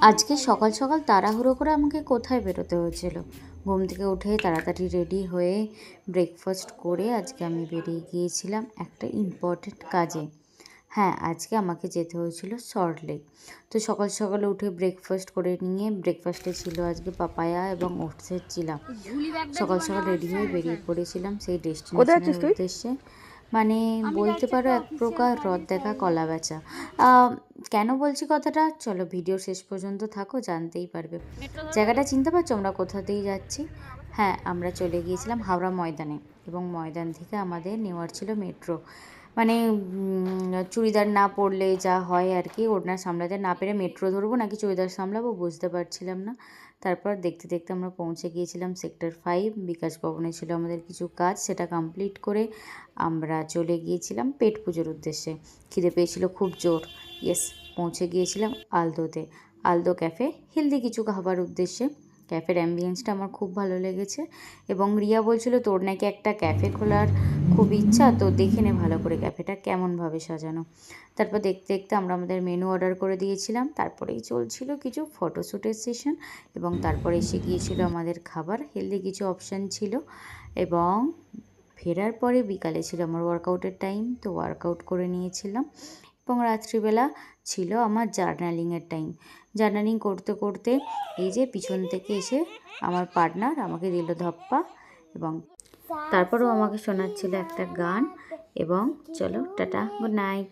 আজকে সকাল সকাল তাড়াহুড়ো করে আমাকে কোথায় বেরোতে হয়েছিল। ঘুম থেকে উঠে তাড়াতাড়ি রেডি হয়ে ব্রেকফাস্ট করে আজকে আমি বেরিয়ে গিয়েছিলাম একটা ইম্পর্টেন্ট কাজে। হ্যাঁ, আজকে আমাকে যেতে হয়েছিল সল্টলেক। তো সকাল সকালে উঠে ব্রেকফাস্ট করে নিয়ে, ব্রেকফাস্টে ছিল আজকে পাপায়া এবং ওটসের চিলা। সকাল সকাল রেডি হয়ে বেরিয়ে পড়েছিলাম সেই ডেস্টিনেশনের উদ্দেশ্যে। মানে বলতে পারো এক প্রকার রথ দেখা কলা বেচা। কেন বলছি কথাটা, চলো ভিডিও শেষ পর্যন্ত থাকো, জানতেই পারবে। জায়গাটা চিনতে পারছো আমরা কোথা দিয়ে যাচ্ছি? হ্যাঁ, আমরা চলে গিয়েছিলাম হাওড়া ময়দানে, এবং ময়দান থেকে আমাদের নেওয়ার ছিল মেট্রো। মানে চুড়িদার না পরলে যা হয় আর কি, ওড়না সামলাতে না পেরে মেট্রো ধরবো নাকি চুড়িদার সামলাবো বুঝতে পারছিলাম না। তারপর দেখতে দেখতে আমরা পৌঁছে গিয়েছিলাম সেক্টর 5। বিকাশ ভবনে ছিল আমাদের কিছু কাজ, সেটা কমপ্লিট করে আমরা চলে গিয়েছিলাম পেট পুজোর উদ্দেশ্যে। খিদে পেয়েছিল খুব জোর। পৌঁছে গিয়েছিলাম আলদোতে, আলদো ক্যাফে, হেলদি কিছু খাবার উদ্দেশ্যে। ক্যাফের অ্যাম্বিয়েন্সটা আমার খুব ভালো লেগেছে, এবং রিয়া বলছিল তোর নাকি একটা ক্যাফে খোলার খুব ইচ্ছা, তো দেখে নে ভালো করে ক্যাফেটা কেমনভাবে সাজানো। তারপর দেখতে দেখতে আমরা আমাদের মেনু অর্ডার করে দিয়েছিলাম। তারপরেই চলছিল কিছু ফটোশ্যুটের সেশন, এবং তারপরে এসে গিয়েছিল আমাদের খাবার, হেলদি কিছু অপশান ছিল। এবং ফেরার পরে বিকালে ছিল আমার ওয়ার্কআউটের টাইম, তো ওয়ার্কআউট করে নিয়েছিলাম। এবং রাত্রিবেলা ছিল আমার জার্নালিংয়ের টাইম। জার্নালিং করতে করতে এই যে পিছন থেকে এসে আমার পার্টনার আমাকে দিল ধপ্পা, এবং তারপরেও আমাকে শোনাচ্ছিল একটা গান। এবং চলো টাটা, গুড নাইট।